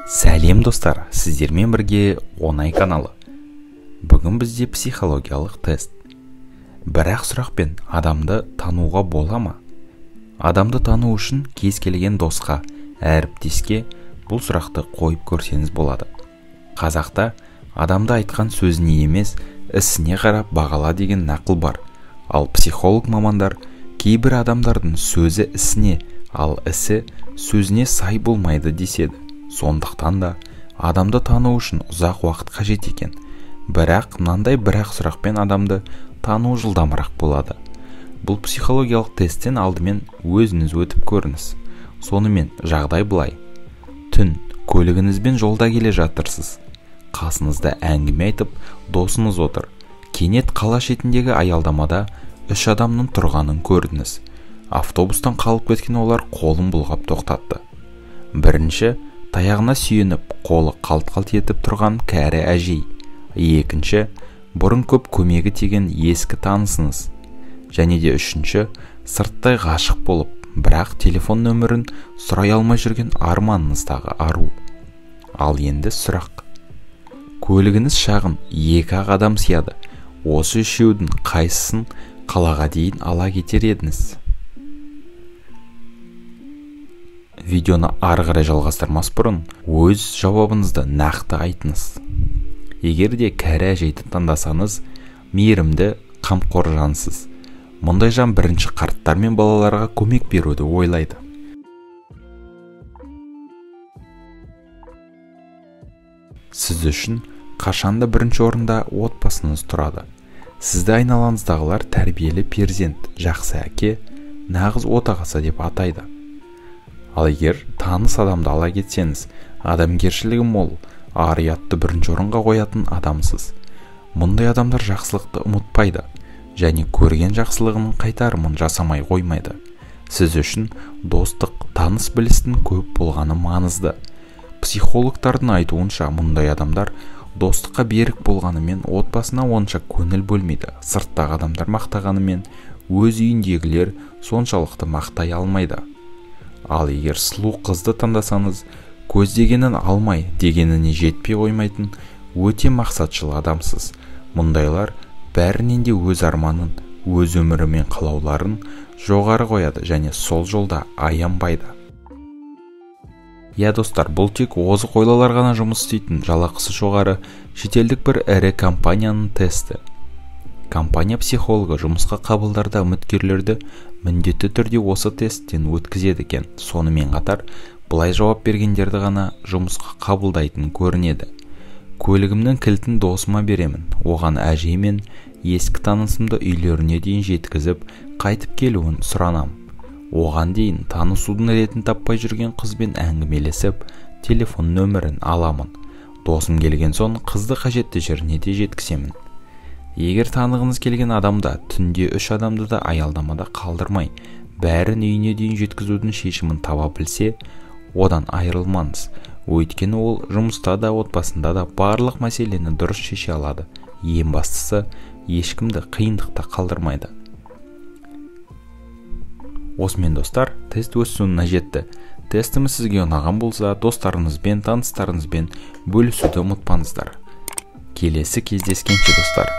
Сәлем достар, сіздермен бірге оңай каналы. Бүгін бізде психологиялық тест. Бірақ сұрақпен адамды тануға бола ма? Адамды тану үшін кез келген досқа, әріптеске бұл сұрақты қойып көрсеңіз болады. Қазақта адамды айтқан сөзіне емес, ісіне қарап бағала деген нақыл бар. Ал психолог мамандар кейбір адамдардың сөзі ісіне, ал ісі сөзіне сай болмайды деседі. Сондықтан да адамды тану үшін ұзақ уақыт қажет екен. Бірақ мынандай сұрақ адамды тану жылдамырақ болады. Бұл психологиялық тесттен алдымен өзіңіз өтіп көріңіз. Сонымен жағдай былай. Түн, көлігіңізбен жолда келе жатырсыз. Қасыңызда әңгіме айтып, досыңыз отыр. Кенет қала шетіндегі аялдамада 3 адамның тұрғанын көрдіңіз. Автобустан қалып кеткен олар қолын бұлғап тоқтатты. Бірінші, таяғына сүйеніп, қолы қалт-қалт етіп тұрған кәрі әжей. Екінші, бұрын көп көмегі тиген ескі танысыңыз. Және де үшінші, сырттай ғашық болып, бірақ телефон нөмірін сұрай алмай жүрген арманыңыздағы ару. Ал енді сұрақ. Көлігіңіз шағын, 2 адам сияды. Осы үшеудің қайсысын қалаға дейін ала кетер едіңіз? Видеоны ары қарай жалғастырмас бұрын өз жауабыңызды нақты айтыңыз. Егер де кәрі әжейді таңдасаңыз, мейірімді, қамқор жансыз. Мұндай жан бірінші қарттар мен балаларға көмек беруді ойлайды. Сіз үшін қашанда бірінші орында отбасыңыз тұрады. Сізді айналаңыздағылар тәрбиелі перзент, жақсы әке, нағыз отағасы деп атайды. Ал егер таныс адамды ала кетсеңіз, адамгершілігі мол, ар-ұятты бірінші орынға қоятын адамсыз. Мұндай адамдар жақсылықты ұмытпайды, және көрген жақсылығының қайтарымын жасамай қоймайды. Сіз үшін достық, таныс білістің көп болғаны маңызды. Психологтардың айтуынша, мұндай адамдар достыққа берік болғанымен отбасына онша көңіл бөлмейді. Сырттағы адамдар мақтағанымен өз үйіндегілер соншалықты мақтай алмайды. Ал егер сұлу қызды таңдасаңыз, көздегенін алмай, дегеніне жетпей қоймайтын өте мақсатшыл адамсыз. Мұндайлар бәрінен де өз арманын, өз өмірі мен қалауларын жоғары қояды және сол жолда аянбайды. Достар, бұл тек озық ойлалар ғана жұмыс істейтін жалақысы жоғары шетелдік бір ірі компанияның тесті. Компания психологы жұмысқа қабылдарда үміткерлерді міндетті түрде осы тесттен өткізеді екен. Сонымен қатар, былай жауап бергендерді ғана жұмысқа қабылдайтын көрінеді. Көлігімнің кілтін досыма беремін. Оған әжей мен ескі танысымды үйлеріне дейін жеткізіп, қайтып келуін сұранам. Оған дейін танысудың ретін таппай жүрген қызбен әңгімелесіп, телефон нөмірін аламын. Досым келген соң қызды қажетті жеріне де жеткіземін. Егер танығыңыз келген адамда түнде 3 адамды да аялдамада қалдырмай, бәрін үйіне дейін жеткізудің шешімін таба білсе, одан айырылмаңыз. Өйткені ол жұмыста да, отбасында да барлық мәселені дұрыс шеше алады. Ең бастысы, ешкімді қиындықта қалдырмайды. Осымен достар, тест өз соңына жетті. Тестіміз сізге ұнаған болса, достарыңызбен, таныстарыңызбен бөлісуді ұмытпаңыздар. Келесі кездескенше достар.